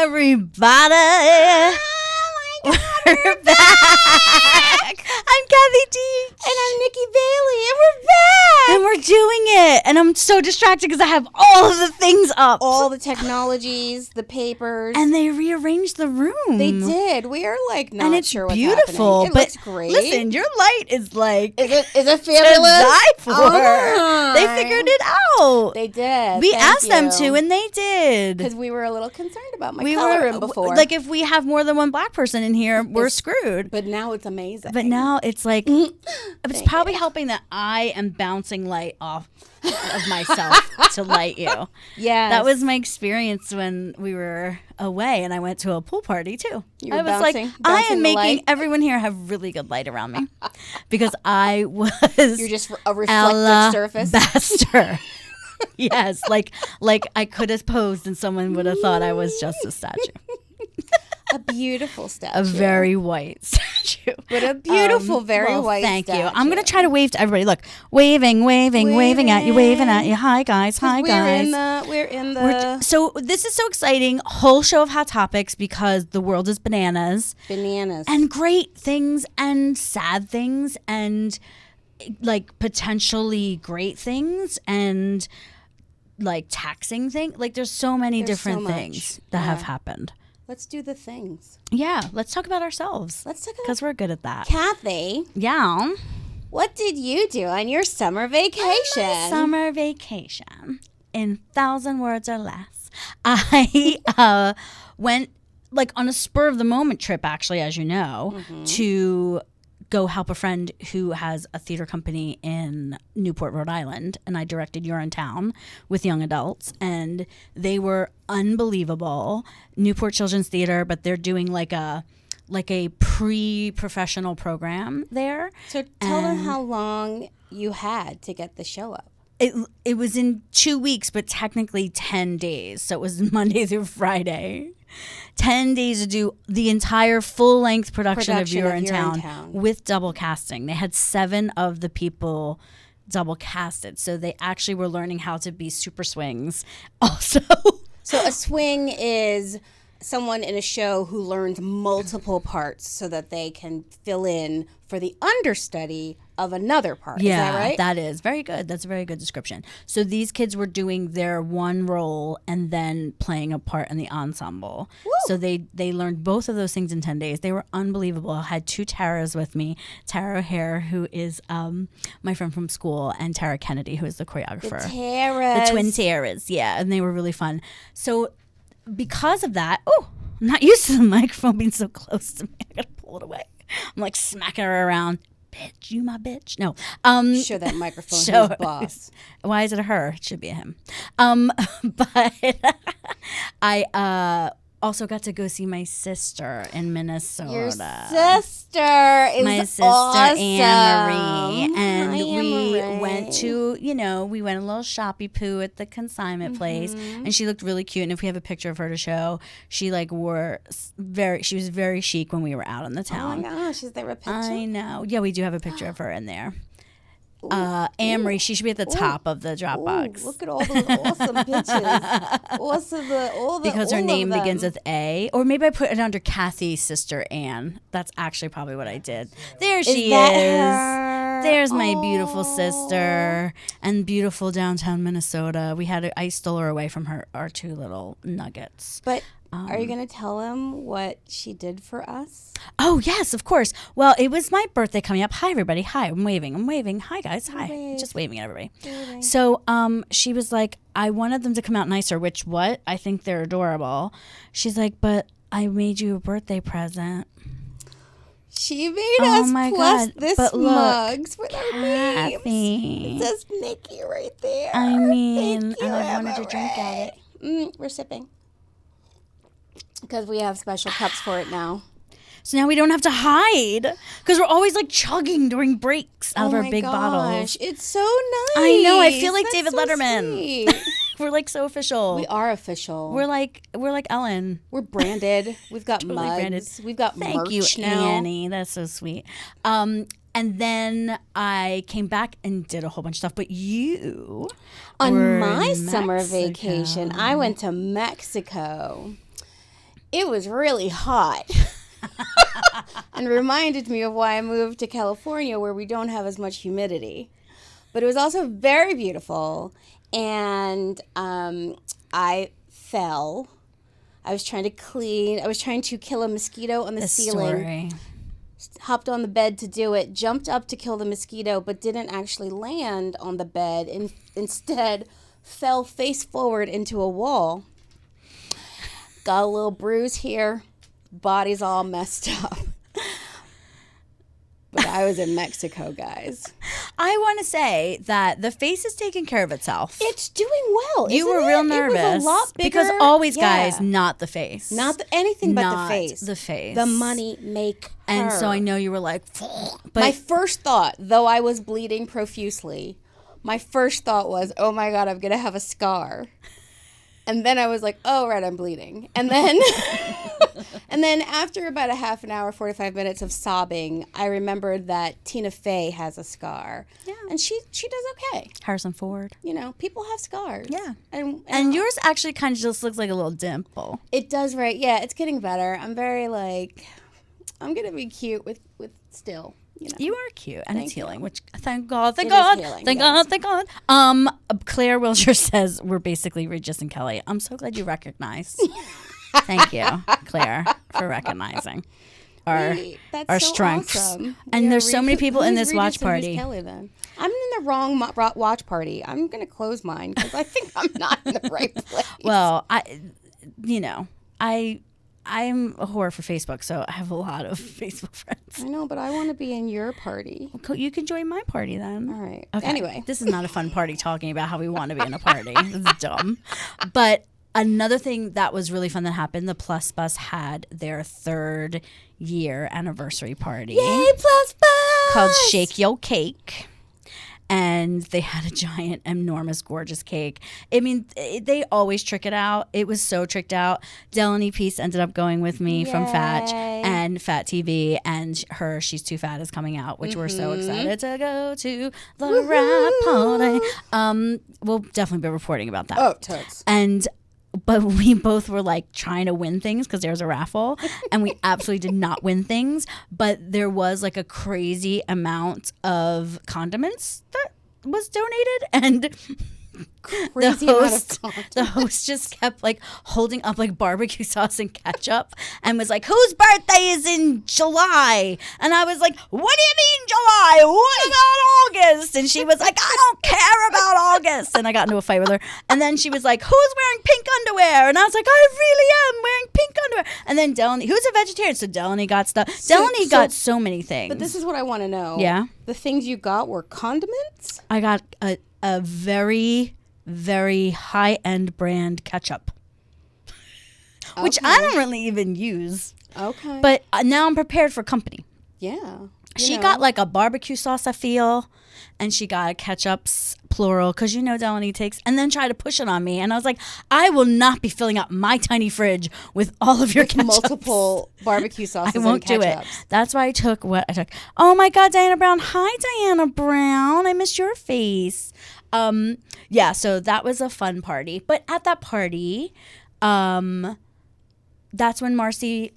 everybody. Oh my God, We're back. I'm Kathy Deach. And I'm Nikki Bailey, and we're back. And we're doing it. And I'm so distracted because I have all of the things up. All the technologies, the papers. And they rearranged the room. They did. We are like not and it's sure what's beautiful. happening. It looks great. Listen, your light is like Is it to fabulous? die for. Oh They my. figured it out. They did. We Thank asked them you. to, and they did. Because we were a little concerned about my coloring before. Like, if we have more than one black person in here, we're screwed. But now it's amazing. But now it's like, it's probably helping that I am bouncing light off of myself to light you. Yeah, That was my experience when we were away, and I went to a pool party too. You were I was bouncing- like, I bouncing am the making light? everyone here have really good light around me because I was You're just a reflective surface. Alabaster. Yes, like I could have posed and someone would have thought I was just a statue. A beautiful statue. A very white statue. But a beautiful, very well, white thank statue. you. I'm going to try to wave to everybody. Look, waving at you. Hi, guys. Hi, guys. We're in the So this is so exciting. Whole show of hot topics because the world is bananas. bananas. And great things and sad things and like potentially great things and like taxing things. Like there's so many There's different so much. things that have happened. Let's do the things. Yeah, let's talk about ourselves. Let's talk about because we're good at that. Kathy. Yeah. What did you do on your summer vacation? Summer vacation. In 1,000 words or less. I went like on a spur of the moment trip, actually, as you know, to go help a friend who has a theater company in Newport, Rhode Island. And I directed You're in Town with young adults. And they were unbelievable. Newport Children's Theater, but they're doing like a pre-professional program there. So tell them how long you had to get the show up. It was in 2 weeks, but technically 10 days. So it was Monday through Friday. 10 days to do the entire full-length production of You're in Town with double casting. They had 7 of the people double casted. So they actually were learning how to be super swings also. So a swing is someone in a show who learns multiple parts so that they can fill in for the understudy of another part. Yeah, is that right? That is very good. That's a very good description. So these kids were doing their one role and then playing a part in the ensemble. Woo. So they learned both of those things in 10 days. They were unbelievable. I had 2 Taras with me. Tara O'Hare, who is my friend from school, and Tara Kennedy, who is the choreographer. Taras. The twin Taras, yeah. And they were really fun. So because of that, I'm not used to the microphone being so close to me. I got to pull it away. I'm like smacking her around. Bitch, you my bitch. No. Show that microphone Show who's boss. Why is it a her? It should be a him. But I also got to go see my sister in Minnesota. Your sister is my sister awesome. Anne Marie, and Hi, we Anne-Marie. went to we went a little shoppy poo at the consignment place, and she looked really cute. And if we have a picture of her to show, she like she was very chic when we were out in the town. Oh my gosh, is there a picture? I know. Yeah, we do have a picture of her in there. Anne Marie, she should be at the top of the Dropbox. Look at all those awesome pictures. Because her name begins with A. Or maybe I put it under Kathy's sister Anne. That's actually probably what I did. There she is. Her? There's my beautiful sister and beautiful downtown Minnesota. I stole her away from our 2 little nuggets. But are you going to tell them what she did for us? Oh, yes, of course. Well, it was my birthday coming up. Hi, everybody. Hi, I'm waving. Hi, guys. Hi. Wave. Just waving at everybody. So she was like, I wanted them to come out nicer, which what? I think they're adorable. She's like, but I made you a birthday present. She made us plus God. this But look, mugs with our names. Kathy. It says Nikki right there. I mean, Thank you, and I wanted to drink at it. We're sipping. Because we have special cups for it now. So now we don't have to hide because we're always like chugging during breaks out of our big bottles. It's so nice. I know. I feel like That's David so Letterman. sweet. We're like so official. We are official. We're like Ellen. We're branded. We've got Totally mugs. branded. We've got Thank merch you, now. Annie. That's so sweet. And then I came back and did a whole bunch of stuff. But you On were my in summer Mexico. vacation, I went to Mexico. it was really hot. And reminded me of why I moved to California, where we don't have as much humidity. But it was also very beautiful. And I fell. I was trying to kill a mosquito on the ceiling. Hopped on the bed to do it, jumped up to kill the mosquito, but didn't actually land on the bed, and instead fell face forward into a wall. Got a little bruise here. Body's all messed up. But I was in Mexico, guys. I want to say that the face is taking care of itself. It's doing well. You were real nervous. It was a lot bigger. Because always, guys, not the face. Anything but not the face. The face. The money make her. And so I know you were like, but my first thought, though I was bleeding profusely, my first thought was, oh my God, I'm going to have a scar. And then I was like, oh, right, I'm bleeding. And then and then after about a half an hour, 45 minutes of sobbing, I remembered that Tina Fey has a scar. Yeah. And she does okay. Harrison Ford. You know, people have scars. Yeah. And yours actually kind of just looks like a little dimple. It does, right? Yeah, it's getting better. I'm very I'm going to be cute with still. You know. You are cute, and it's healing, which thank God. Claire Wilshire says we're basically Regis and Kelly. I'm so glad you recognize. Thank you, Claire, for recognizing our strengths. Awesome. And there's so many people in this Regis watch and party. Kelly, then? I'm in the wrong watch party. I'm going to close mine because I think I'm not in the right place. Well, I'm a whore for Facebook, so I have a lot of Facebook friends. I know, but I want to be in your party. Well, you can join my party then. All right. Okay. Anyway. This is not a fun party talking about how we want to be in a party. This is dumb. But another thing that was really fun that happened, the Plus Bus had their 3rd year anniversary party. Yay, Plus Bus! Called Shake Yo Cake. And they had a giant, enormous, gorgeous cake. I mean, they always trick it out. It was so tricked out. Delaney Peace ended up going with me from Fatch and Fat TV, and her She's Too Fat is coming out, which we're so excited to go to the rap party. We'll definitely be reporting about that. Oh, totes. But we both were like trying to win things because there was a raffle, and we absolutely did not win things. But there was like a crazy amount of condiments that was donated, and the host just kept like holding up like barbecue sauce and ketchup and was like, whose birthday is in July? And I was like, what do you mean July? What about August? And she was like, I don't care about August. And I got into a fight with her. And then she was like, who's wearing pink underwear? And I was like, I really am wearing pink underwear. And then Delaney, who's a vegetarian? So Delaney got stuff. Delaney got so many things. But this is what I want to know. Yeah. The things you got were condiments? I got a very, very high-end brand ketchup, which I don't really even use. Okay. But now I'm prepared for company. Yeah. She got like a barbecue sauce, I feel, and she got a ketchups, plural, because Delaney takes, and then tried to push it on me. And I was like, I will not be filling up my tiny fridge with all of your ketchups. Multiple barbecue sauces. I won't do it. That's why I took what I took. Oh my God, Diana Brown. Hi, Diana Brown. I missed your face. Yeah, so that was a fun party. But at that party, that's when Marcy,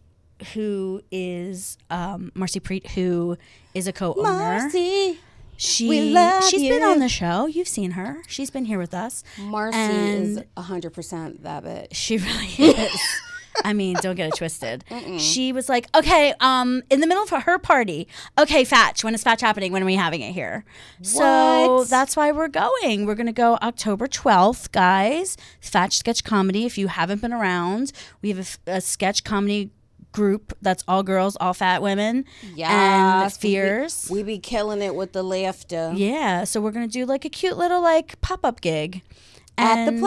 who is Marcy Preet, who is a co-owner. Marcy, she's you. been on the show. You've seen her. She's been here with us. Marcy is 100% that bitch. She really is. I mean, don't get it twisted. She was like, okay, in the middle of her party, okay, Fatch, when is Fatch happening? When are we having it here? So that's why we're going. We're going to go October 12th, guys. Fatch Sketch Comedy. If you haven't been around, we have a sketch comedy group that's all girls, all fat women. Yeah. And fierce. We be killing it with the laughter. Yeah. So we're going to do like a cute little like pop-up gig. At the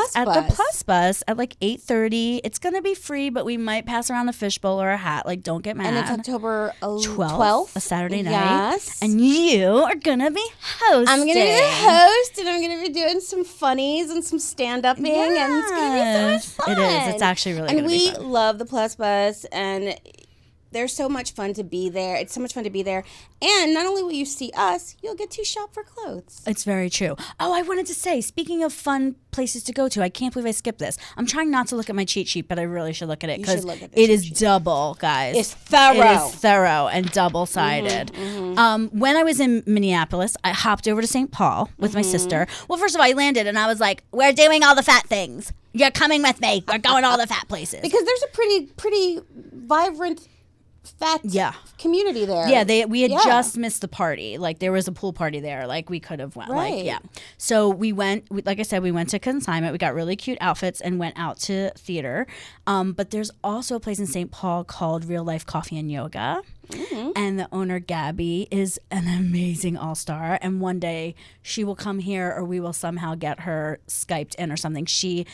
Plus Bus at like 8:30. It's gonna be free, but we might pass around a fishbowl or a hat. Like, don't get mad. And it's October 12th, a Saturday night. Yes. And you are gonna be hosting. I'm gonna be the host, and I'm gonna be doing some funnies and some stand-upping, and it's gonna be so much fun. It is. It's actually really. And we love the Plus Bus, and there's so much fun to be there. It's so much fun to be there. And not only will you see us, you'll get to shop for clothes. It's very true. Oh, I wanted to say, speaking of fun places to go to, I can't believe I skipped this. I'm trying not to look at my cheat sheet, but I really should look at it because it is double, guys. It's thorough. It is thorough and double-sided. When I was in Minneapolis, I hopped over to St. Paul with my sister. Well, first of all, I landed and I was like, we're doing all the fat things. You're coming with me. We're going all the fat places. Because there's a pretty vibrant fat community there. Yeah, we had just missed the party. Like there was a pool party there. Like we could have went. Right. Like So we went. Like I said, we went to consignment. We got really cute outfits and went out to theater. But there's also a place in St. Paul called Real Life Coffee and Yoga. And the owner, Gabby, is an amazing all-star. And one day she will come here or we will somehow get her Skyped in or something. She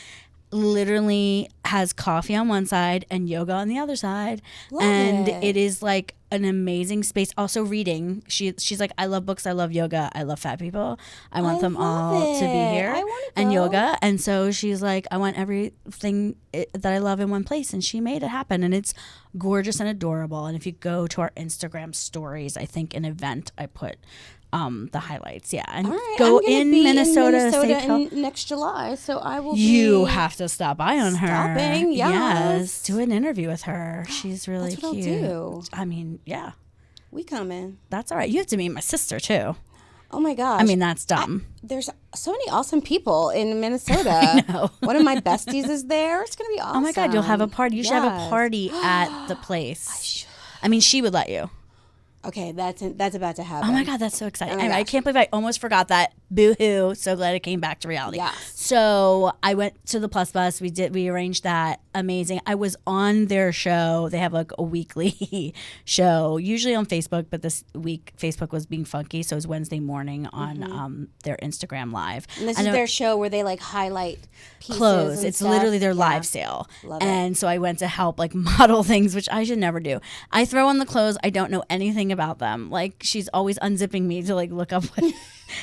literally has coffee on one side and yoga on the other side. It is like an amazing space. Also reading. She's like, I love books, I love yoga, I love fat people. I want them all to be here and yoga. And so she's like, I want everything that I love in one place. And she made it happen. And it's gorgeous and adorable. And if you go to our Instagram stories, I think an event I put the highlights, and go in Minnesota next July, so I will. You have to stop by on her. Stopping, yes. Do an interview with her. She's really That's what cute. I'll do. I mean, we coming. That's all right. You have to meet my sister too. Oh my gosh! I mean, that's dumb. There's so many awesome people in Minnesota. I know. One of my besties is there. It's gonna be awesome. Oh my God! You'll have a party. You should have a party at the place. I mean, she would let you. Okay, that's about to happen. Oh my God, that's so exciting. Oh I can't believe I almost forgot that. Boo-hoo. So glad it came back to reality. Yes. So I went to the Plus Bus. We arranged that. Amazing. I was on their show. They have like a weekly show, usually on Facebook, but this week Facebook was being funky. So it was Wednesday morning on their Instagram Live. And this is their show where they like highlight pieces clothes. and It's stuff. literally their live sale. Love it. And so I went to help like model things, which I should never do. I throw on the clothes. I don't know anything about them. Like she's always unzipping me to like look up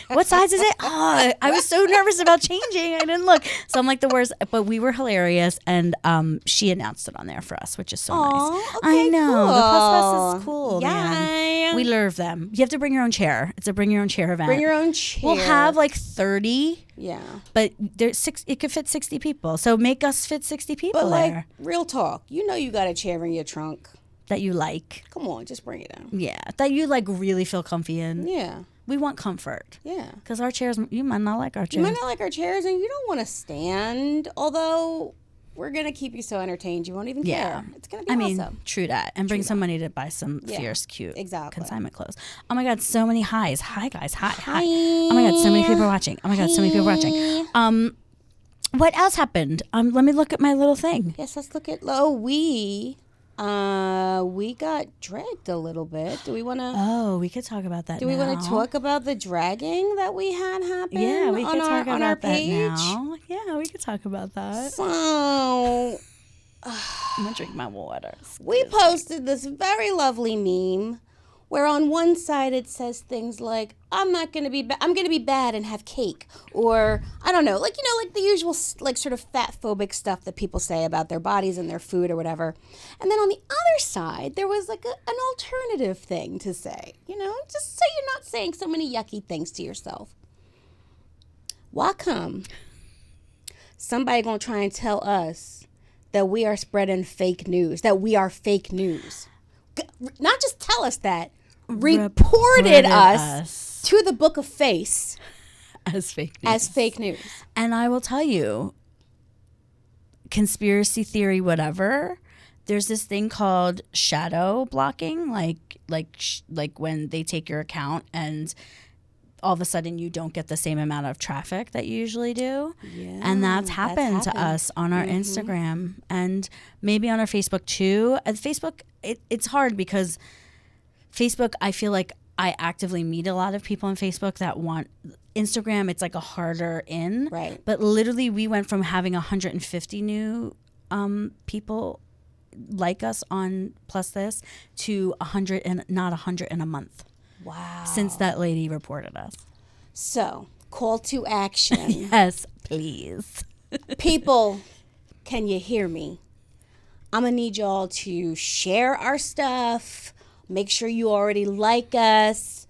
what size is it? Oh, I was so nervous about changing. I didn't look. So I'm like the worst. But we were hilarious. And she announced it on there for us, which is so nice. Okay, I know. cool. The Plus Bus is cool, Yeah. man. We love them. You have to bring your own chair. It's a bring your own chair event. Bring your own chair. We'll have like 30. Yeah. But there's it could fit 60 people. So make us fit 60 people But like, there real talk, you know you got a chair in your trunk. that you like. Come on, just bring it in. Yeah. That you like really feel comfy in. Yeah. We want comfort. Yeah. Because our chairs, you might not like our You chairs. might not like our chairs and you don't want to stand, although we're going to keep you so entertained you won't even care. It's going to be awesome. True that. And bring some money to buy some fierce, cute consignment clothes. Oh my God, so many highs. Hi, guys. Hi. Oh my God, so many people are watching. Oh my God, so many people are watching. What else happened? Let me look at my little thing. Yes, let's look at, we got dragged a little bit. Do we want to? Oh, we could talk about that. Do we want to talk about the dragging that we had happen? Yeah, we could talk on about our that page? now. Yeah, we could talk about that. So, I'm gonna drink my water. we posted this very lovely meme where on one side it says things like, I'm going to be bad and have cake. Or, I don't know, like the usual like sort of fat phobic stuff that people say about their bodies and their food or whatever. And then on the other side, there was like an alternative thing to say, just so you're not saying so many yucky things to yourself. Why come somebody going to try and tell us that we are spreading fake news, that we are fake news? Not just tell us that, reported us to the book of face as fake news. And I will tell you, conspiracy theory, whatever, there's this thing called shadow blocking, like when they take your account and all of a sudden you don't get the same amount of traffic that you usually do. Yeah, and that's happened to us on our Instagram and maybe on our Facebook too. At Facebook, it's hard because Facebook, I feel like I actively meet a lot of people on Facebook that want Instagram. It's like a harder in. Right. But literally we went from having 150 new people like us on Plus This to 100 and not 100 in a month. Wow. Since that lady reported us. So, call to action. Yes, please. People, can you hear me? I'm going to need y'all to share our stuff. Make sure you already like us.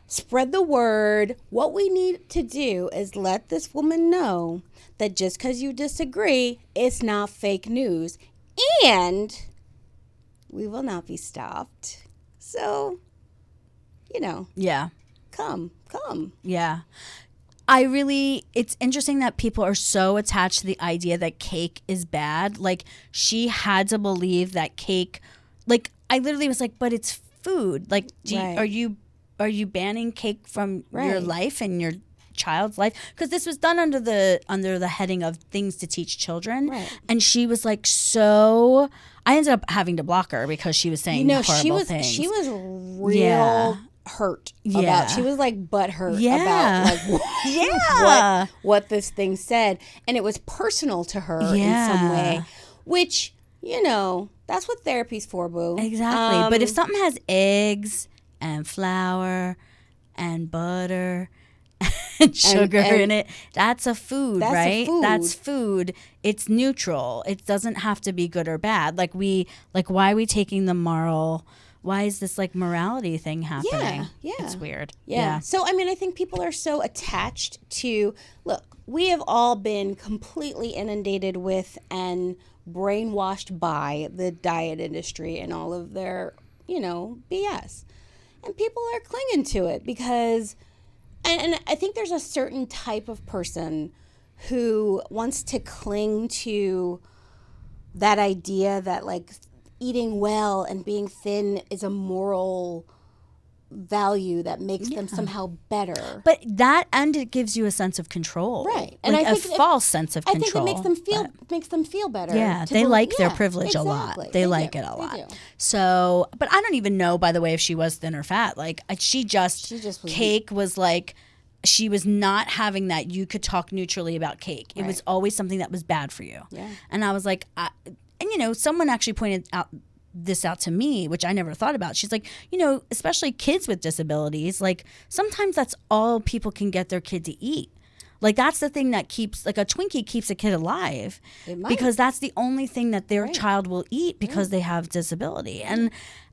Spread the word. What we need to do is let this woman know that just because you disagree, it's not fake news. And we will not be stopped. So, Yeah. come. Yeah. It's interesting that people are so attached to the idea that cake is bad. Like, she had to believe that cake, like, I literally was like, but it's food. Like, are you banning cake from your life and your child's life? Because this was done under the heading of things to teach children. Right. And she was like, so I ended up having to block her because she was saying horrible things. She was real hurt about. She was like butthurt about like what this thing said, and it was personal to her in some way, which that's what therapy's for, boo. Exactly. But if something has eggs and flour and butter and sugar in it, that's a food, right? That's food. It's neutral. It doesn't have to be good or bad. Like why are we taking the moral? Why is this like morality thing happening? Yeah. It's weird. Yeah. So, I mean, I think people are so attached to, look, we have all been completely inundated with and brainwashed by the diet industry and all of their, BS. And people are clinging to it because, and I think there's a certain type of person who wants to cling to that idea that like eating well and being thin is a moral value that makes them somehow better. But it gives you a sense of control. Right. And I think a false sense of control. I think it makes them feel better. Yeah, they like their privilege a lot. They like it a lot. Do. So, but I don't even know, by the way, if she was thin or fat. Like, she just was cake was like, she was not having that you could talk neutrally about cake. It was always something that was bad for you. Yeah. And I was like, someone actually pointed this out to me, which I never thought about. She's like, especially kids with disabilities, like sometimes that's all people can get their kid to eat. Like that's the thing that keeps, like a Twinkie keeps a kid alive because that's the only thing that their child will eat because they have disability.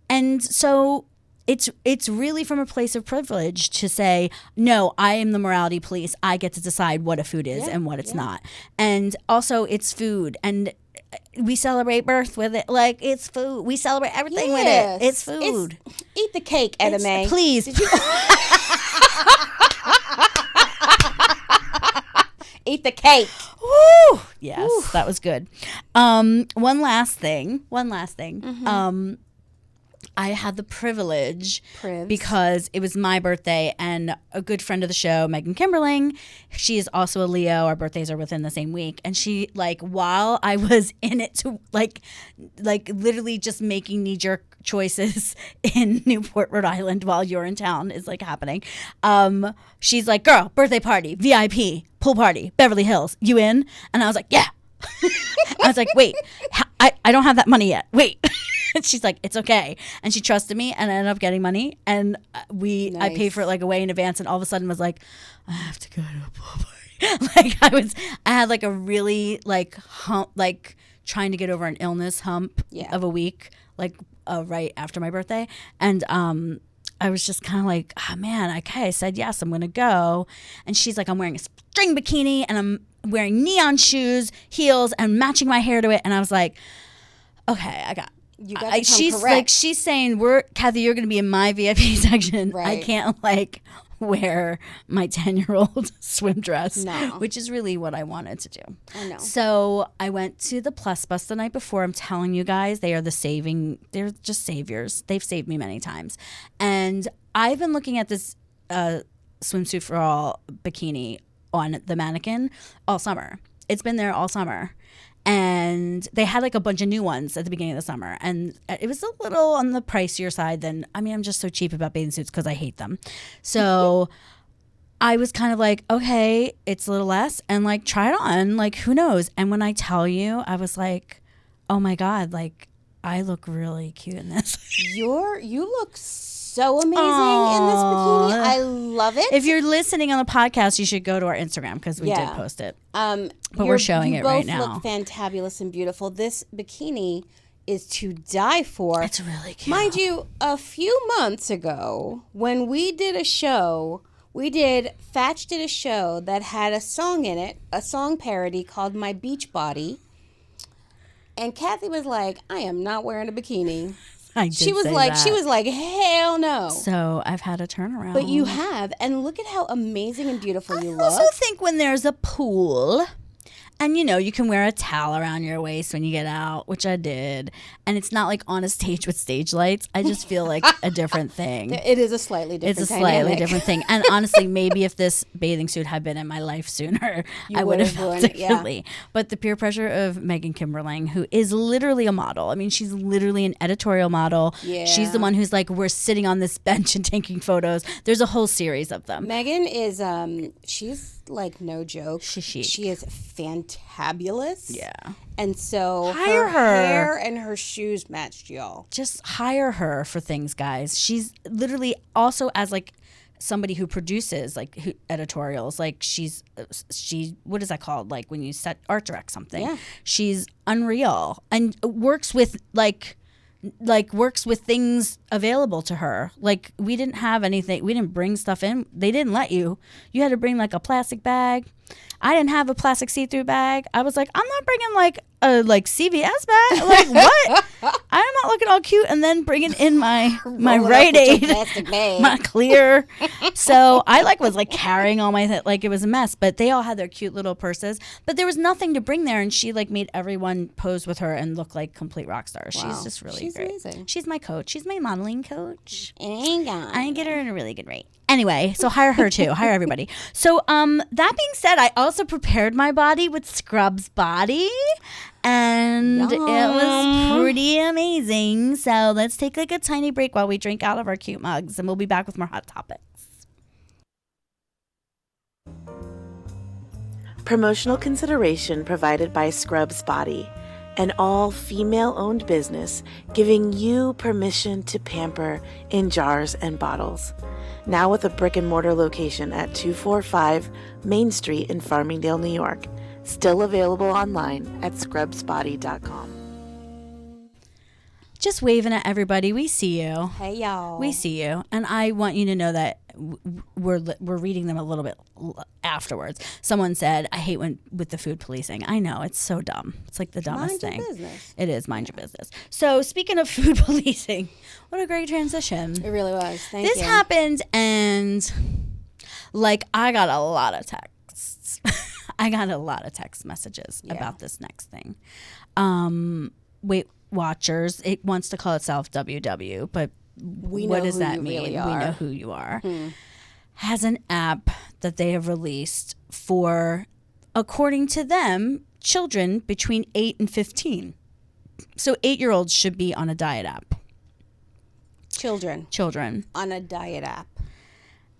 And so it's really from a place of privilege to say, no, I am the morality police. I get to decide what a food is and what it's not. And also it's food. And we celebrate birth with it. Like, it's food. We celebrate everything with it. It's food. Eat the cake, Edda May. Please. Eat the cake. Woo! Yes, that was good. One last thing. Mm-hmm. I had the privilege because it was my birthday, and a good friend of the show, Megan Kimberling, she is also a Leo. Our birthdays are within the same week. And she, like, while I was in it to like literally just making knee-jerk choices in Newport, Rhode Island while you're in town is like happening. She's like, girl, birthday party, VIP, pool party, Beverly Hills, you in? And I was like, yeah. I was like, wait, I don't have that money yet. Wait. And she's like, it's okay. And she trusted me, and I ended up getting money. And I paid for it like way in advance, and all of a sudden was like, I have to go to a pool party. I had like a really like hump, like trying to get over an illness hump of a week, like right after my birthday. And I was just kind of like, oh man, okay. I said, yes, I'm going to go. And she's like, I'm wearing a string bikini, and I'm wearing neon shoes, heels, and matching my hair to it. And I was like, okay, I got she's correct. Like, she's saying, Kathy, you're going to be in my VIP section. Right. I can't like wear my 10-year-old swim dress, which is really what I wanted to do. I know. So I went to the Plus Bus the night before. I'm telling you guys, they're just saviors. They've saved me many times. And I've been looking at this swimsuit for all bikini on the mannequin all summer. It's been there all summer. And they had like a bunch of new ones at the beginning of the summer. And it was a little on the pricier side I'm just so cheap about bathing suits because I hate them. So I was kind of like, okay, it's a little less, and like try it on. Like, who knows? And when I tell you, I was like, oh my God, like I look really cute in this. You look so amazing in this bikini. I love it. If you're listening on the podcast, you should go to our Instagram because we did post it. But we're showing it right now. You both look fantabulous and beautiful. This bikini is to die for. It's really cute. Mind you, a few months ago, when we did a show, Thatch did a show that had a song in it, a song parody called My Beach Body. And Kathy was like, I am not wearing a bikini. She was like, hell no. So I've had a turnaround. But you have, and look at how amazing and beautiful you look. I also think when there's a pool, and you can wear a towel around your waist when you get out, which I did, and it's not like on a stage with stage lights. I just feel like a different thing. It is a slightly different It's a slightly different thing. And honestly, maybe if this bathing suit had been in my life sooner, I would have felt differently. Yeah. But the peer pressure of Megan Kimberling, who is literally a model. I mean, she's literally an editorial model. Yeah. She's the one who's like, we're sitting on this bench and taking photos. There's a whole series of them. Megan is, she's like no joke. She is fantabulous. Yeah. And so hire her hair and her shoes matched, y'all. Just hire her for things, guys. She's literally also as like somebody who produces like editorials. Like she what is that called? Like when you art direct something. Yeah. She's unreal and works with works with things available to her. Like we didn't have anything. We didn't bring stuff in. They didn't let you. You had to bring like a plastic bag. I didn't have a plastic see-through bag. I was like, I'm not bringing like a CVS bag. Like what? I'm not looking all cute and then bringing in my Rite Aid, my clear. So I was carrying all my like it was a mess. But they all had their cute little purses. But there was nothing to bring there, and she made everyone pose with her and look like complete rock stars. Wow. She's just really great. Amazing. She's my coach. She's my modeling coach. I get her at a really good rate. Anyway, so hire her too. Hire everybody. So that being said, I also prepared my body with Scrubs Body, and It was pretty amazing. So let's take a tiny break while we drink out of our cute mugs, and we'll be back with more hot topics. Promotional consideration provided by Scrubs Body, an all-female-owned business giving you permission to pamper in jars and bottles. Now with a brick-and-mortar location at 245 Main Street in Farmingdale, New York. Still available online at scrubsbody.com. Just waving at everybody. We see you. Hey, y'all. We see you. And I want you to know that we're reading them a little bit afterwards. Someone said, I hate with the food policing. I know, it's so dumb. It's like the dumbest thing. Mind your business. It is, mind your business. So speaking of food policing, what a great transition. It really was. Thank you. This happened, and I got a lot of texts. I got a lot of text messages about this next thing. Weight Watchers, it wants to call itself WW, but what does that mean? We know who you are. Has an app that they have released for, according to them, children between 8 and 15. So 8-year-olds should be on a diet app. Children. On a diet app.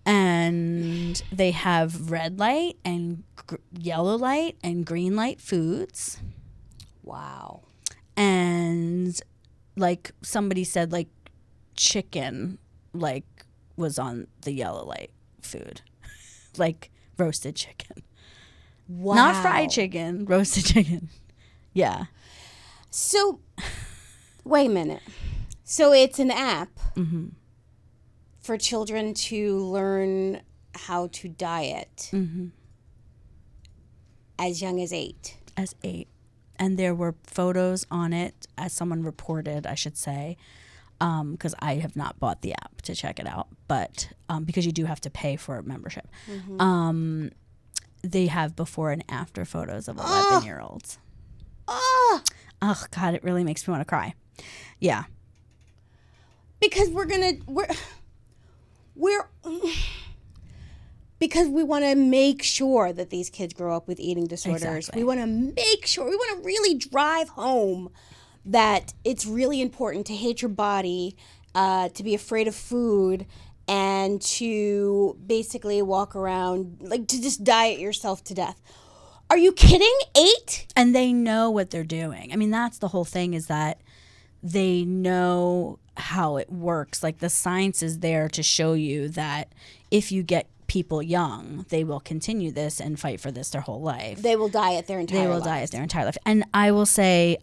And they have red light and yellow light and green light foods. Wow. And somebody said chicken was on the yellow light food. Roasted chicken. Wow. Not fried chicken, roasted chicken. Yeah. So, wait a minute. So it's an app for children to learn how to diet as young as 8. As 8. And there were photos on it, as someone reported, I should say, because I have not bought the app to check it out, but because you do have to pay for a membership. They have before and after photos of 11-year-olds. Oh, God, it really makes me want to cry. Yeah. Because because we want to make sure that these kids grow up with eating disorders. Exactly. We want to make sure, we want to really drive home that it's really important to hate your body, to be afraid of food, and to basically walk around, to just diet yourself to death. Are you kidding? 8? And they know what they're doing. I mean, that's the whole thing, is that they know how it works. The science is there to show you that if you get people young, they will continue this and fight for this their whole life. They will diet their entire life. And I will say,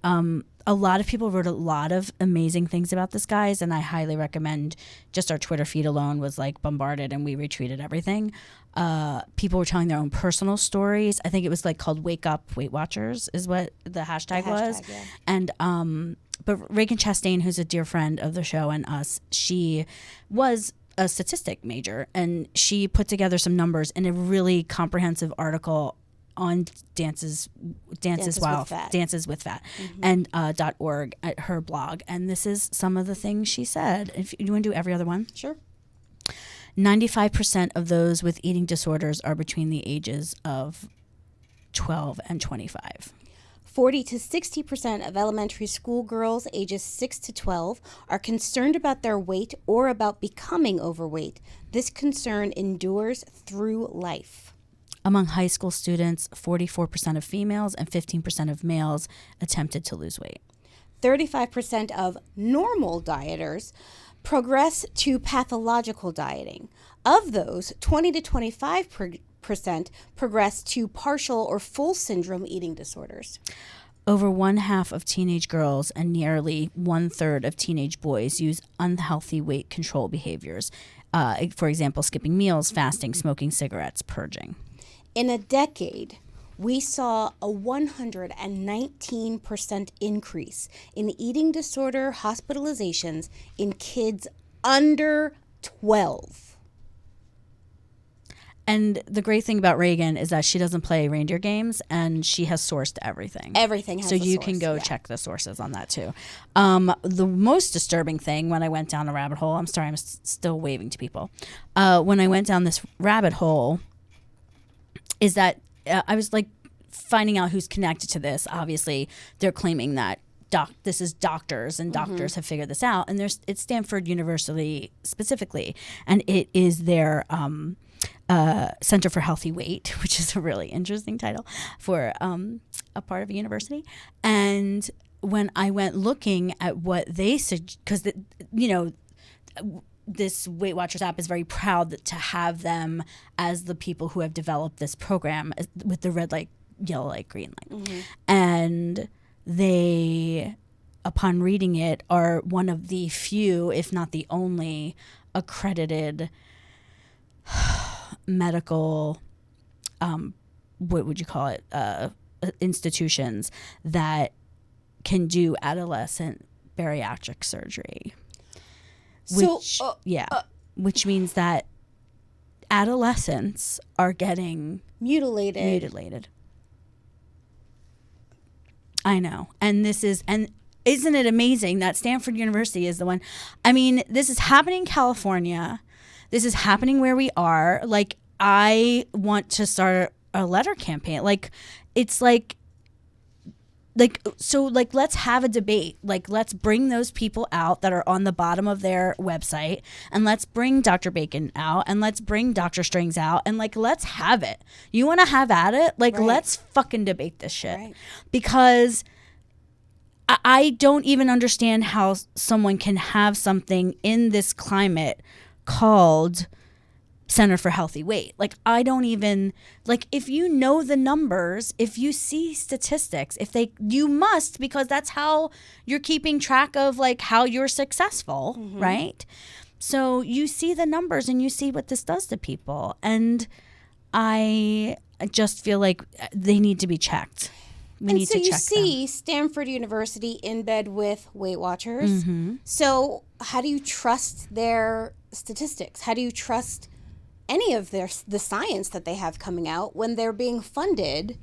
a lot of people wrote a lot of amazing things about this, guys, and I highly recommend. Just our Twitter feed alone was like bombarded, and we retweeted everything. People were telling their own personal stories. I think it was like called "Wake Up, Weight Watchers" is what the hashtag was. Yeah. And but Reagan Chastain, who's a dear friend of the show and us, she was a statistic major, and she put together some numbers in a really comprehensive article on dances with fat mm-hmm. and .org at her blog. And this is some of the things she said. If you want to do every other one, sure. 95% of those with eating disorders are between the ages of 12 and 25. 40 to 60% of elementary school girls ages 6 to 12 are concerned about their weight or about becoming overweight. This concern endures through life. Among high school students, 44% of females and 15% of males attempted to lose weight. 35% of normal dieters progress to pathological dieting. Of those, 20 to 25% progress to partial or full syndrome eating disorders. Over 1/2 of teenage girls and nearly 1/3 of teenage boys use unhealthy weight control behaviors. For example, skipping meals, fasting, smoking cigarettes, purging. In a decade, we saw a 119% increase in eating disorder hospitalizations in kids under 12. And the great thing about Reagan is that she doesn't play reindeer games, and she has sourced everything. Everything has so a you source, can go check the sources on that too. The most disturbing thing when I went down the rabbit hole, I'm sorry, I'm still waving to people. When I went down this rabbit hole, is that I was like finding out who's connected to this. Obviously, they're claiming that this is doctors, and doctors mm-hmm. have figured this out. And it's Stanford University specifically, and it is their Center for Healthy Weight, which is a really interesting title for a part of a university. And when I went looking at what they said, because this Weight Watchers app is very proud to have them as the people who have developed this program with the red light, yellow light, green light. Mm-hmm. And they, upon reading it, are one of the few, if not the only, accredited medical, what would you call it, institutions that can do adolescent bariatric surgery. Which means that adolescents are getting mutilated. I know. And isn't it amazing that Stanford University is the one? I mean, this is happening in California. This is happening where we are. Like, I want to start a letter campaign. Let's have a debate. Like, let's bring those people out that are on the bottom of their website, and let's bring Dr. Bacon out, and let's bring Dr. Strings out, and let's have it. You want to have at it? Right. Let's fucking debate this shit. Right. Because I don't even understand how someone can have something in this climate called Center for Healthy Weight. I don't even, if you know the numbers, if you see statistics, you must, because that's how you're keeping track of how you're successful, mm-hmm. right? So you see the numbers and you see what this does to people. And I just feel like they need to be checked. We need to check them. And so you see Stanford University in bed with Weight Watchers. Mm-hmm. So how do you trust their statistics? How do you trust any of the science that they have coming out when they're being funded,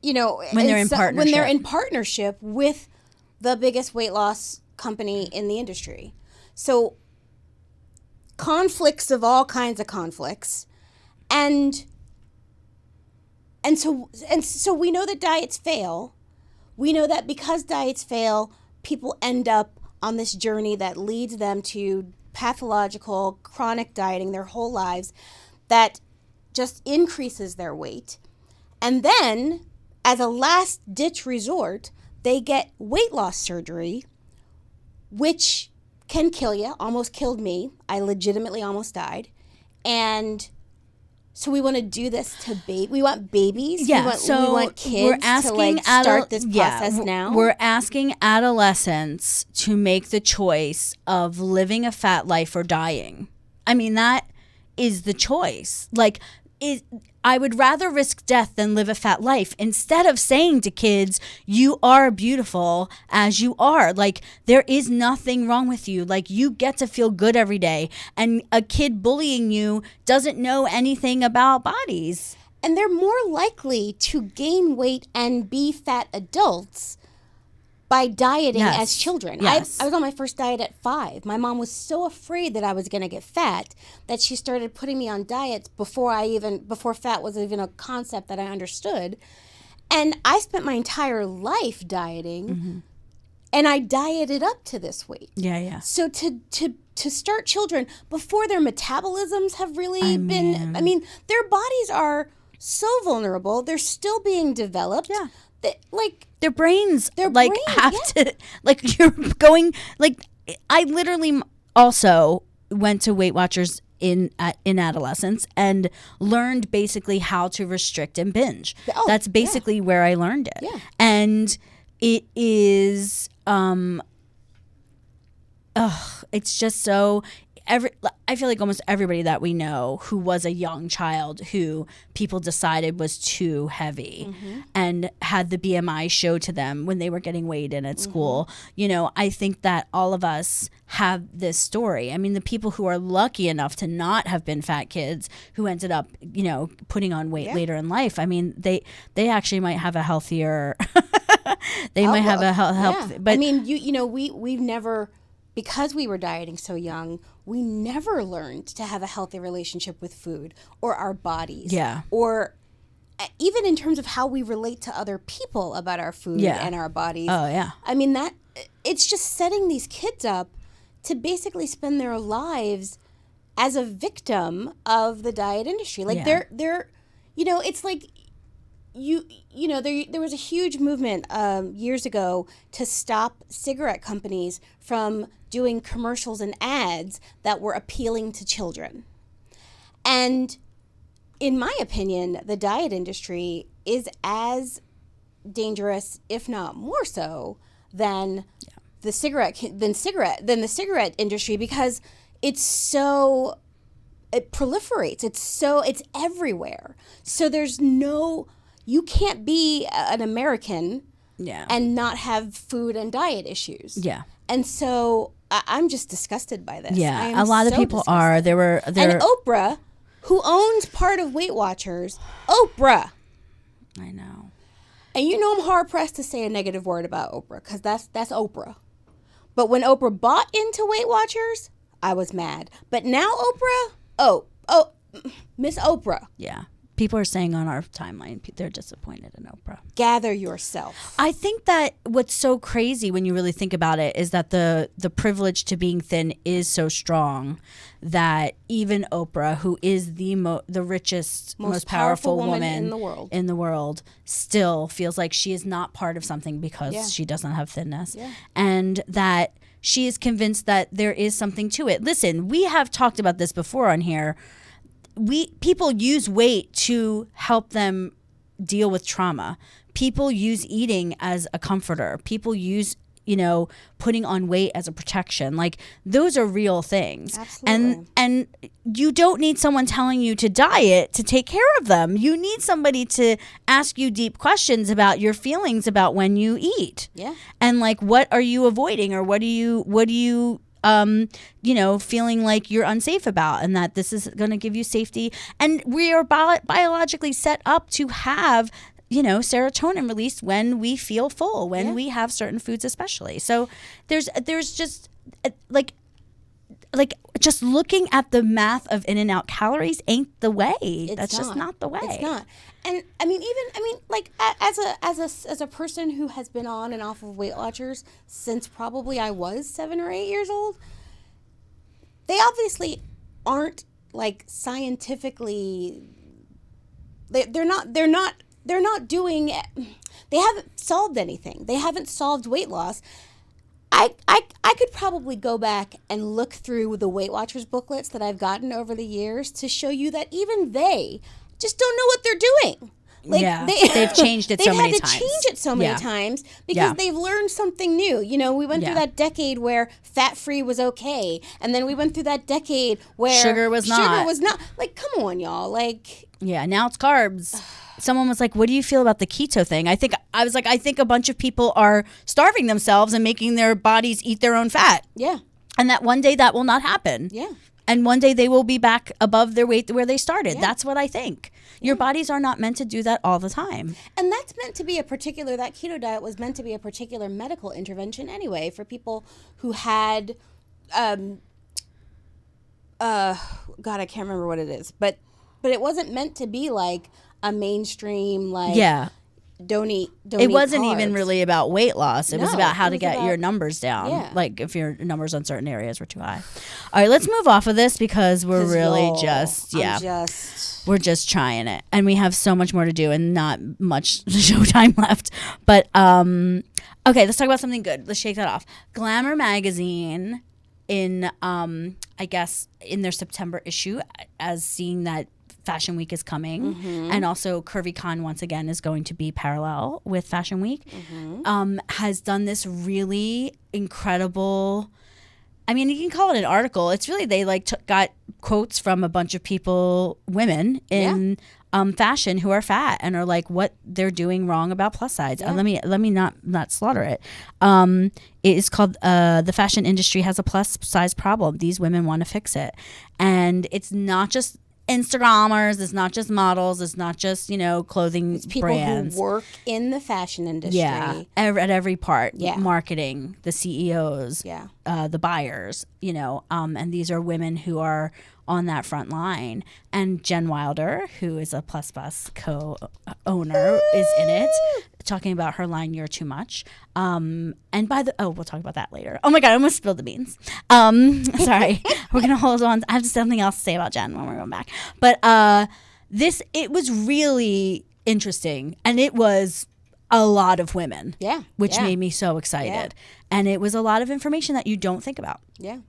when they're in partnership with the biggest weight loss company in the industry? So conflicts of all kinds of conflicts. And so we know that diets fail. We know that because diets fail, people end up on this journey that leads them to pathological, chronic dieting their whole lives that just increases their weight. And then, as a last-ditch resort, they get weight loss surgery, which can kill you. Almost killed me. I legitimately almost died. And So we want to do this to we want babies. Yeah, we want kids to like start this process now. We're asking adolescents to make the choice of living a fat life or dying. I mean, that is the choice. Like, I would rather risk death than live a fat life, instead of saying to kids, you are beautiful as you are. Like, there is nothing wrong with you. Like, you get to feel good every day. And a kid bullying you doesn't know anything about bodies. And they're more likely to gain weight and be fat adults by dieting as children. Yes. I was on my first diet at 5. My mom was so afraid that I was going to get fat that she started putting me on diets before fat was even a concept that I understood. And I spent my entire life dieting, and I dieted up to this weight. Yeah. So to start children before their metabolisms have really been, I mean, their bodies are so vulnerable. They're still being developed. Yeah. Their brains have to, like, you're going, like, I literally also went to Weight Watchers in adolescence and learned basically how to restrict and binge. That's basically where I learned it. Yeah. And it is, it's just so, I feel like almost everybody that we know who was a young child who people decided was too heavy and had the BMI show to them when they were getting weighed in at school. You know, I think that all of us have this story. I mean, the people who are lucky enough to not have been fat kids who ended up, you know, putting on weight later in life. I mean, they actually might have a healthier, might have a health. But I mean, we've never, because we were dieting so young, we never learned to have a healthy relationship with food or our bodies. Yeah. Or even in terms of how we relate to other people about our food and our bodies. Oh, yeah. I mean, it's just setting these kids up to basically spend their lives as a victim of the diet industry. Like they're, you know, it's like, there was a huge movement years ago to stop cigarette companies from doing commercials and ads that were appealing to children. And in my opinion, the diet industry is as dangerous, if not more so, than the cigarette industry, because it proliferates. It's everywhere. So you can't be an American and not have food and diet issues. Yeah. And so I'm just disgusted by this. Yeah, a lot of people are. And Oprah, who owns part of Weight Watchers, Oprah. I know. And you know I'm hard-pressed to say a negative word about Oprah, because that's Oprah. But when Oprah bought into Weight Watchers, I was mad. But now Oprah, Miss Oprah. Yeah. People are saying on our timeline they're disappointed in Oprah. Gather yourself. I think that what's so crazy when you really think about it is that the privilege to being thin is so strong that even Oprah, who is the richest, most powerful woman in the world, still feels like she is not part of something because she doesn't have thinness. Yeah. And that she is convinced that there is something to it. Listen, we have talked about this before on here. People use weight to help them deal with trauma. People use eating as a comforter. People use, putting on weight as a protection. Like, those are real things. Absolutely. And you don't need someone telling you to diet to take care of them. You need somebody to ask you deep questions about your feelings about when you eat. Yeah. And like, what are you avoiding, or what do you feeling like you're unsafe about, and that this is going to give you safety. And we are biologically set up to have, serotonin released when we feel full, when we have certain foods, especially. So there's just like just looking at the math of in and out calories ain't the way. That's just not the way. It's not. And as a person who has been on and off of Weight Watchers since probably I was 7 or 8 years old, they obviously aren't like scientifically. They're not doing. They haven't solved anything. They haven't solved weight loss. I could probably go back and look through the Weight Watchers booklets that I've gotten over the years to show you that even they just don't know what they're doing. Like they've changed it so many times. They've had to change it so many times because they've learned something new. You know, we went through that decade where fat-free was okay, and then we went through that decade where sugar was not. Like, come on, y'all. Like, yeah, now it's carbs. Someone was like, "What do you feel about the keto thing?" I think a bunch of people are starving themselves and making their bodies eat their own fat. Yeah, and that one day that will not happen. Yeah. And one day they will be back above their weight where they started. Yeah. That's what I think. Your bodies are not meant to do that all the time. And that's meant to be that keto diet was meant to be a particular medical intervention anyway for people who had, God, I can't remember what it is. But it wasn't meant to be like a mainstream, like, don't eat it wasn't carbs. Even really about weight loss. It was about how to get your numbers down. Yeah. Like if your numbers on certain areas were too high. All right, let's move off of this because we're really we're just trying it. And we have so much more to do and not much show time left. But okay, let's talk about something good. Let's shake that off. Glamour magazine in I guess in their September issue, as seeing that Fashion Week is coming, and also CurvyCon once again is going to be parallel with Fashion Week, has done this really incredible, I mean, you can call it an article. It's really, they like got quotes from a bunch of women in fashion who are fat and are like what they're doing wrong about plus size. Let me not slaughter it. It is called The Fashion Industry Has a Plus Size Problem. These women want to fix it. And it's not just Instagrammers, it's not just models, it's not just, clothing it's people brands who work in the fashion industry. Yeah, at every part. Yeah. Marketing, the CEOs, the buyers, and these are women who are on that front line. And Jen Wilder, who is a Plus Bus co-owner, is in it, talking about her line, "You're too much." And we'll talk about that later. Oh my God, I almost spilled the beans. Sorry. We're going to hold on. I have something else to say about Jen when we're going back. But it was really interesting. And it was a lot of women. Yeah. Which made me so excited. Yeah. And it was a lot of information that you don't think about. Yeah.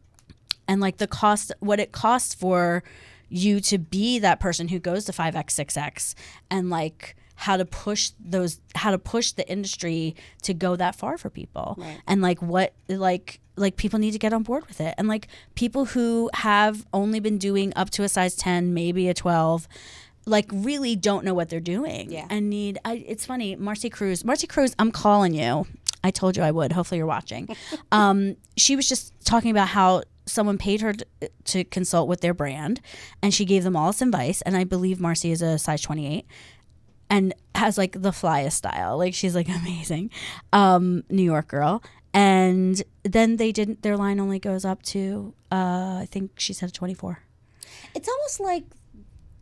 And like the cost, what it costs for you to be that person who goes to 5X, 6X, and like how to push the industry to go that far for people. Right. And like what, like people need to get on board with it. And like people who have only been doing up to a size 10, maybe a 12, like really don't know what they're doing. Yeah. And it's funny, Marcy Cruz, I'm calling you. I told you I would. Hopefully you're watching. She was just talking about how someone paid her to consult with their brand, and she gave them all this advice. And I believe Marcy is a size 28 and has like the flyest style. Like she's like amazing, New York girl. And then their line only goes up to, I think she said 24. It's almost like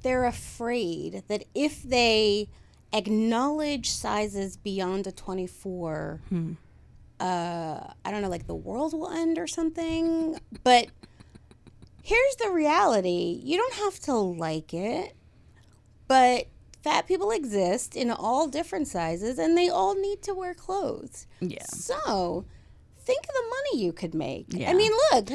they're afraid that if they acknowledge sizes beyond a 24, I don't know, like the world will end or something. But here's the reality. You don't have to like it, but fat people exist in all different sizes and they all need to wear clothes. Yeah. So think of the money you could make. Yeah. I mean, look,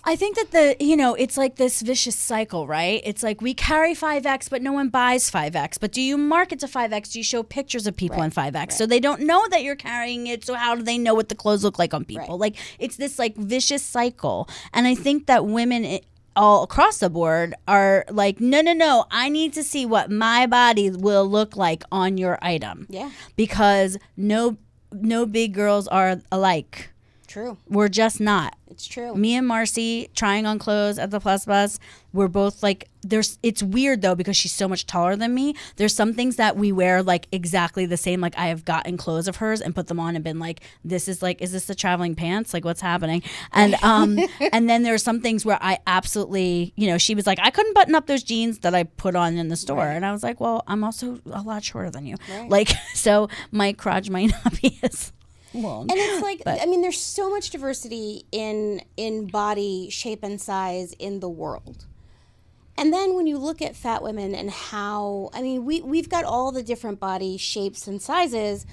I think that it's like this vicious cycle, right? It's like we carry 5X, but no one buys 5X. But do you market to 5X? Do you show pictures of people in 5X? Right. So they don't know that you're carrying it. So how do they know what the clothes look like on people? Right. Like it's this like vicious cycle. And I think that women all across the board are like, no, I need to see what my body will look like on your item. Yeah. Because no big girls are alike. True. We're just not. It's true. Me and Marcy trying on clothes at the Plus Bus, we're both like, it's weird though because she's so much taller than me. There's some things that we wear like exactly the same. Like I have gotten clothes of hers and put them on and been like, is this the traveling pants? Like what's happening? And and then there are some things where I absolutely, she was like, I couldn't button up those jeans that I put on in the store. Right. And I was like, well, I'm also a lot shorter than you. Right. Like, so my crotch might not be as long. And it's like, I mean, there's so much diversity in body shape and size in the world. And then when you look at fat women and how, I mean, we've got all the different body shapes and sizes,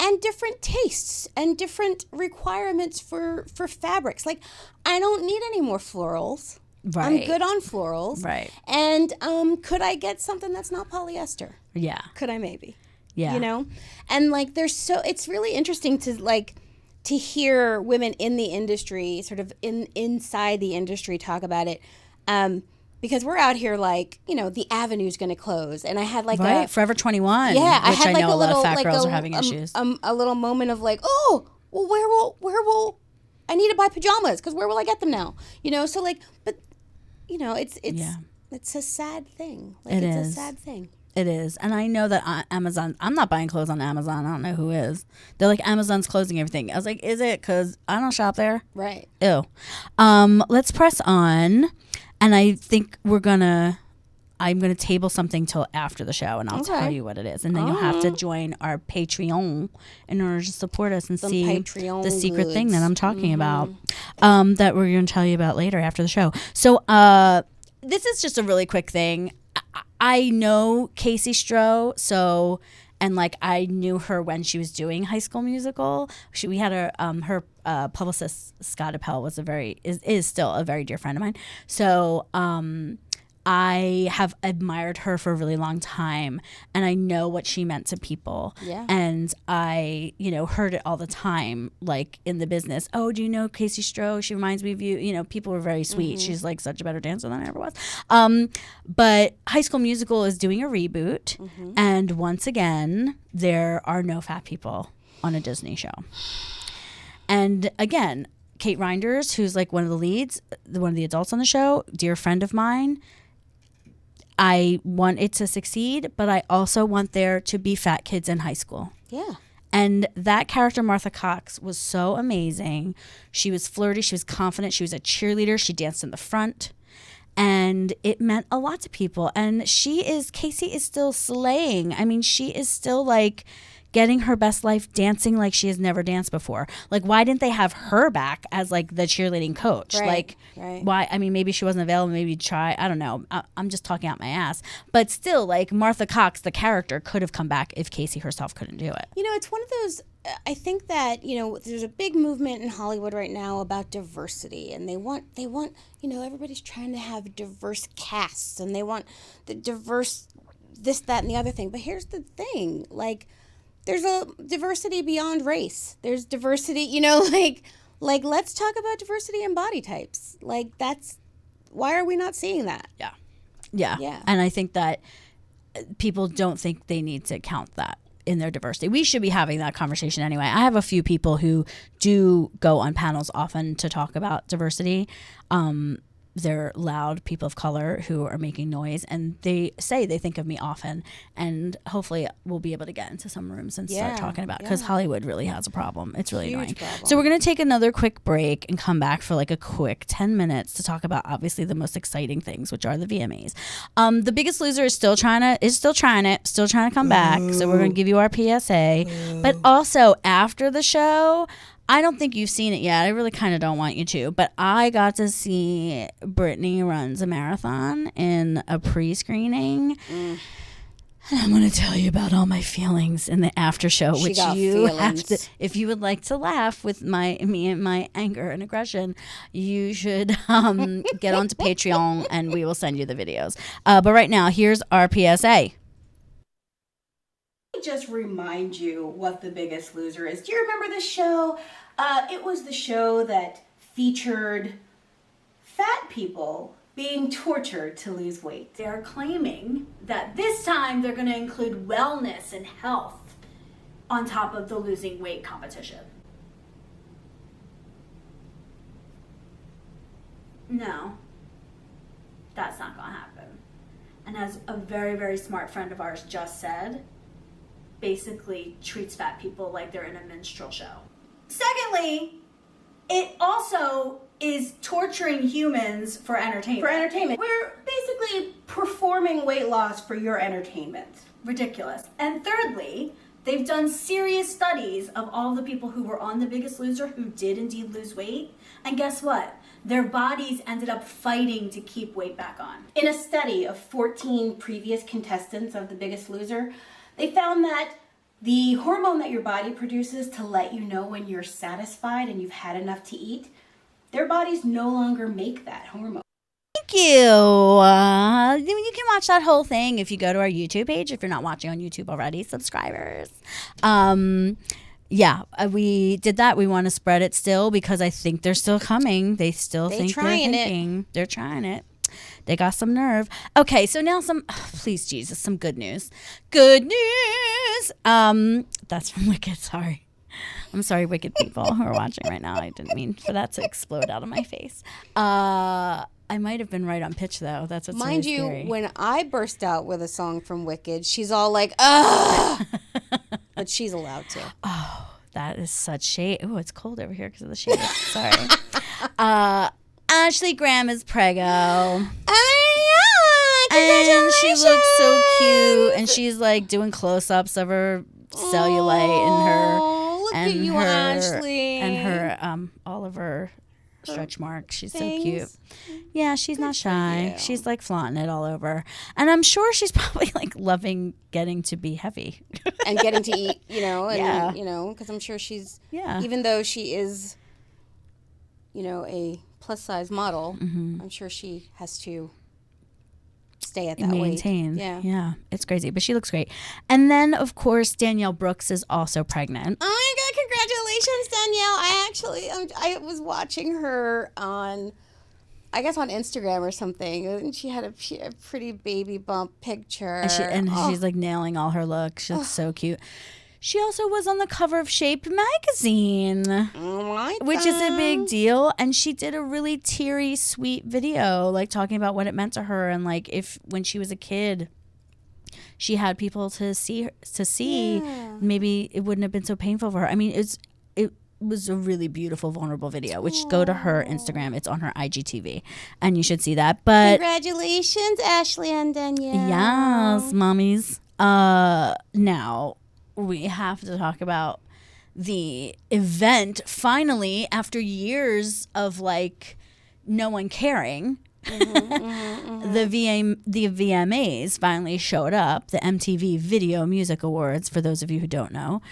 and different tastes and different requirements for fabrics. Like, I don't need any more florals. Right. I'm good on florals. Right. And could I get something that's not polyester? Yeah. Could I maybe? Yeah. You know? And like it's really interesting to hear women in the industry, sort of inside the industry, talk about it. Because we're out here like, you know, the Avenue's going to close. And I had like Forever 21. Yeah, I which had I like know a a lot little, of fat like girls are having issues. A little moment of like, oh, well, where will I need to buy pajamas? Because where will I get them now? You know, so like, but you know, it's a sad thing. Like, it's a sad thing. It is. And I know that Amazon, I'm not buying clothes on Amazon. I don't know who is. They're like, Amazon's closing everything. I was like, is it? Because I don't shop there. Right. Ew. Let's press on. And I think I'm going to table something till after the show, and I'll tell you what it is. And then you'll have to join our Patreon in order to support us and see Patreon the secret goods. thing that I'm talking about, that we're going to tell you about later after the show. So this is just a really quick thing. I know Casey Stroh, and like I knew her when she was doing High School Musical. We had her publicist Scott Appel is still a very dear friend of mine. So I have admired her for a really long time, and I know what she meant to people. Yeah. And I, heard it all the time, like in the business. Oh, do you know Casey Stroh? She reminds me of you. You know, people were very sweet. She's like such a better dancer than I ever was. But High School Musical is doing a reboot, and once again, there are no fat people on a Disney show. And again, Kate Reinders, who's like one of the leads, one of the adults on the show, dear friend of mine. I want it to succeed, but I also want there to be fat kids in high school. Yeah. And that character, Martha Cox, was so amazing. She was flirty. She was confident. She was a cheerleader. She danced in the front. And it meant a lot to people. And Casey is still slaying. I mean, she is still like getting her best life, dancing like she has never danced before. Like, why didn't they have her back as like the cheerleading coach? Right, Why? I mean, maybe she wasn't available. Maybe try. I don't know. I'm just talking out my ass. But still, like Martha Cox, the character, could have come back if Casey herself couldn't do it. You know, it's one of those. I think that there's a big movement in Hollywood right now about diversity, and they want everybody's trying to have diverse casts, and they want the diverse this, that, and the other thing. But here's the thing, like. There's a diversity beyond race. There's diversity, like let's talk about diversity in body types. Like why are we not seeing that? Yeah. And I think that people don't think they need to count that in their diversity. We should be having that conversation anyway. I have a few people who do go on panels often to talk about diversity. They're loud people of color who are making noise, and they say they think of me often, and hopefully we'll be able to get into some rooms and start talking about it, because Hollywood really has a problem. It's really annoying. So we're going to take another quick break and come back for like a quick 10 minutes to talk about obviously the most exciting things, which are the VMAs. The Biggest Loser is still trying to come back. So we're going to give you our PSA, but also after the show, I don't think you've seen it yet. I really kind of don't want you to. But I got to see Brittany runs a marathon in a pre-screening. And I'm going to tell you about all my feelings in the after show, which you have to. If you would like to laugh with me and my anger and aggression, you should get onto Patreon and we will send you the videos. But right now, here's our PSA. Just remind you what The Biggest Loser is. Do you remember this show? It was the show that featured fat people being tortured to lose weight. They are claiming that this time they're going to include wellness and health on top of the losing weight competition. No, that's not going to happen. And as a very, very smart friend of ours just said, basically treats fat people like they're in a minstrel show. Secondly, it also is torturing humans for entertainment. We're basically performing weight loss for your entertainment. Ridiculous. And thirdly, they've done serious studies of all the people who were on The Biggest Loser who did indeed lose weight. And guess what? Their bodies ended up fighting to keep weight back on. In a study of 14 previous contestants of The Biggest Loser, they found that The hormone that your body produces to let you know when you're satisfied and you've had enough to eat, their bodies no longer make that hormone. Thank you. You can watch that whole thing if you go to our YouTube page. If you're not watching on YouTube already, subscribers. We did that. We want to spread it still because I think they're still coming. They still think they're thinking. They're trying it. They got some nerve. Okay, so now please Jesus, some good news. Good news. That's from Wicked. Sorry. I'm sorry, Wicked people who are watching right now. I didn't mean for that to explode out of my face. I might have been right on pitch, though. That's what's Mind really you, scary. when I burst out with a song from Wicked, she's all like, ugh! But she's allowed to. Oh, that is such shade. Oh, it's cold over here because of the shade. Sorry. Ashley Graham is preggo. And she looks so cute. And she's like doing close-ups of her cellulite and her... Look at you, Ashley. And her, all of her stretch marks. She's so cute. Thanks. Yeah, she's not shy. She's like flaunting it all over. And I'm sure she's probably like loving getting to be heavy. And getting to eat, Yeah. because I'm sure she's, Yeah. even though she is, a plus-size model, I'm sure she has to stay at that maintain. weight. Yeah, it's crazy, but she looks great. And then, of course, Danielle Brooks is also pregnant. Oh my God, congratulations, Danielle. I was watching her on Instagram or something, and she had a pretty baby bump picture. And she's like nailing all her looks. She looks so cute. She also was on the cover of Shaped magazine, which is a big deal. And she did a really teary, sweet video, like talking about what it meant to her, and like when she was a kid, she had people to see. Maybe it wouldn't have been so painful for her. I mean, it was a really beautiful, vulnerable video. Which go to her Instagram. It's on her IGTV, and you should see that. But congratulations, Ashley and Danielle. Yes, mommies. Now we have to talk about the event. Finally, after years of like no one caring, the VMAs finally showed up. The MTV Video Music Awards, for those of you who don't know,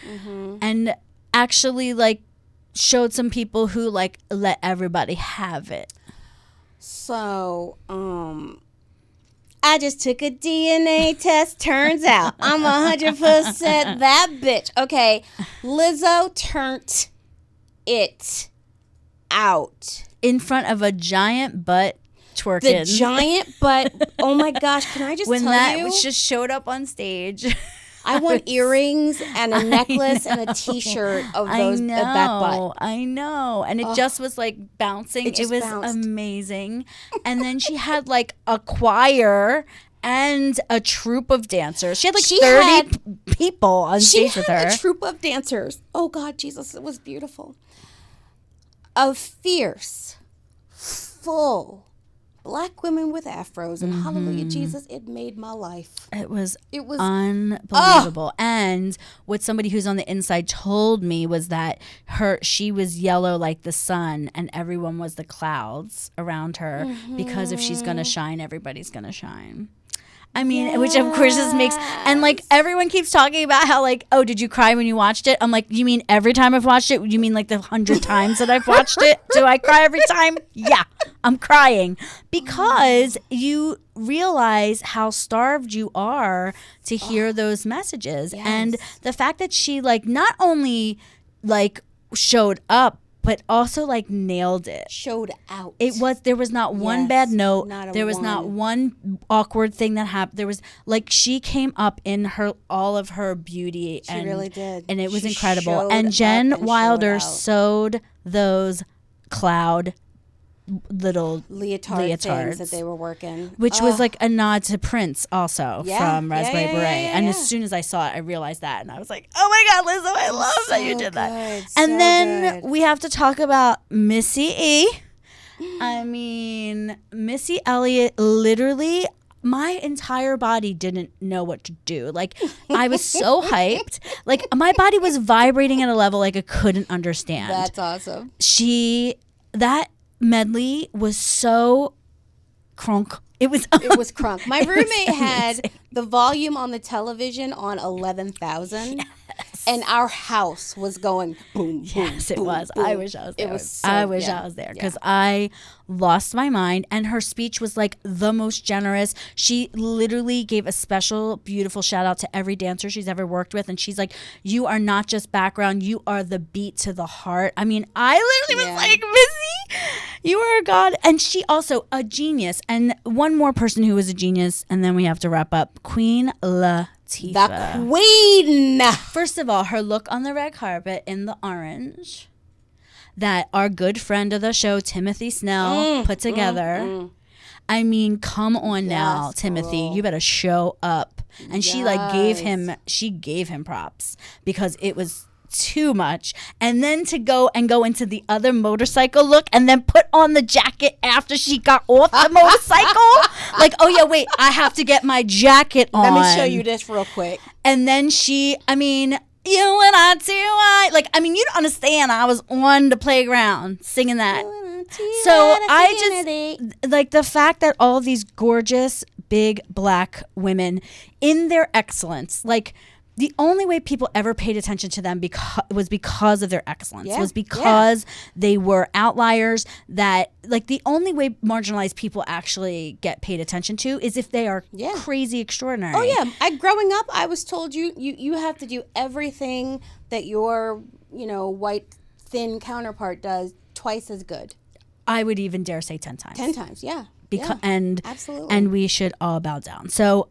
and actually like showed some people who like let everybody have it. So, I just took a DNA test. Turns out I'm 100% that bitch. Okay, Lizzo turned it out. In front of a giant butt twerking. The giant butt. Oh my gosh, can I just when tell that you? just showed up on stage. I want earrings and a necklace and a T-shirt of that butt. I know. And it just was like bouncing. It was bounced. amazing. And then she had like a choir and a troupe of dancers. She had like 30 people on stage with her. She had a troupe of dancers. Oh God, Jesus, it was beautiful. Of fierce, full Black women with afros, and hallelujah, Jesus, it made my life. It was unbelievable. And what somebody who's on the inside told me was that she was yellow like the sun, and everyone was the clouds around her, because if she's gonna shine, everybody's gonna shine. I mean, which of course just makes, and like everyone keeps talking about how like, oh, did you cry when you watched it? I'm like, you mean every time I've watched it? You mean like the 100 times that I've watched it? Do I cry every time? Yeah, I'm crying because you realize how starved you are to hear those messages. Yes. And the fact that she like not only like showed up, but also like nailed it. Showed out. There was not one bad note. There was not one awkward thing that happened. There was like, she came up in all of her beauty. She really did. And it was She incredible. showed And Jen up and Wilder showed out. sewed those cloud little leotard things that they were working. which was like a nod to Prince also from Raspberry yeah, Beret. yeah, And yeah. as soon as I saw it, I realized that. And I was like, oh my God, Lizzo, I love that you did that. good, And so then good. we have to talk about Missy E. I mean, Missy Elliott, literally, my entire body didn't know what to do. Like, I was so hyped. Like, my body was vibrating at a level like I couldn't understand. That's awesome. That medley was so crunk. It was crunk. My roommate had amazing. the volume on the television on 11,000. And our house was going boom, Yes, boom, it boom, was. boom. I wish I was there. It was so, I wish yeah, I was there yeah. because I lost my mind. And her speech was like the most generous. She literally gave a special, beautiful shout out to every dancer she's ever worked with. And she's like, you are not just background, you are the beat to the heart. I mean, I literally was like, Missy, you are a god. And she also a genius. And one more person who was a genius, and then we have to wrap up. Queen Latifah. The queen. First of all, her look on the red carpet in the orange that our good friend of the show, Timothy Snell, put together. I mean, come on now, Timothy. girl. You better show up. And she gave him props because it was too much. And then to go into the other motorcycle look and then put on the jacket after she got off the motorcycle. Like, oh yeah, wait, I have to get my jacket on. Let me show you this real quick. And then you and I too, you don't understand. I was on the playground singing that. So I just like the fact that all these gorgeous, big black women in their excellence, like the only way people ever paid attention to them was because of their excellence. Yeah, Was because they were outliers. That like the only way marginalized people actually get paid attention to is if they are crazy extraordinary. Oh yeah, growing up, I was told you have to do everything that your white thin counterpart does twice as good. I would even dare say 10 times. 10 times, yeah. Absolutely. And we should all bow down. So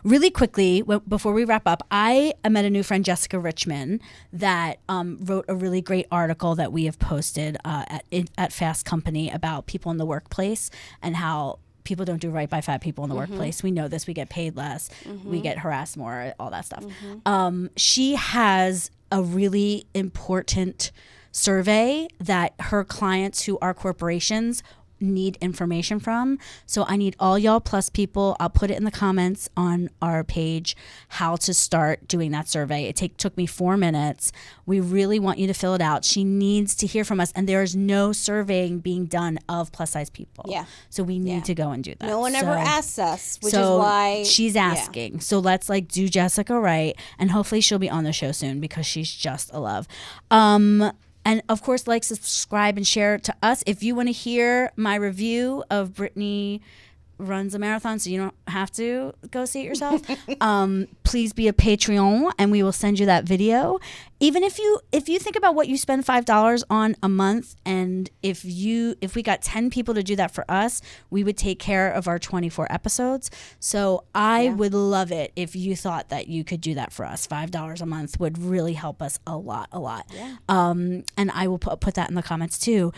really quickly, before we wrap up, I met a new friend, Jessica Richmond, that wrote a really great article that we have posted at Fast Company about people in the workplace and how people don't do right by fat people in the workplace. We know this. We get paid less. We get harassed more, all that stuff. She has a really important survey that her clients who are corporations need information from. So I need all y'all plus people. I'll put it in the comments on our page how to start doing that survey. It took me 4 minutes. We really want you to fill it out. She needs to hear from us, and there is no surveying being done of plus size people. Yeah. So we need to go and do that. No one ever asks us, which is so why she's asking. Yeah. So let's do Jessica right, and hopefully she'll be on the show soon because she's just a love. And of course, subscribe, and share it to us. If you want to hear my review of Brittany Runs a Marathon, so you don't have to go see it yourself, please be a Patreon, and we will send you that video. Even if you think about what you spend $5 on a month, and if we got 10 people to do that for us, we would take care of our 24 episodes. So I would love it if you thought that you could do that for us. $5 a month would really help us a lot. Yeah. And I will put that in the comments too.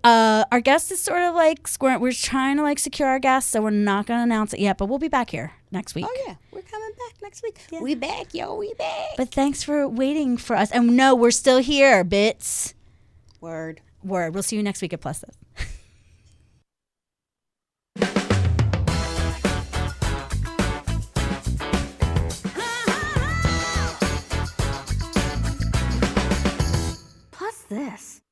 Our guest is sort of we're trying to secure our guest, so we're not going to announce it yet, but we'll be back here next week. Oh yeah, we're coming back next week. Yeah. We back, yo, we back. But thanks for waiting for us. And no, we're still here, bits. Word. We'll see you next week at Plus This. Plus This.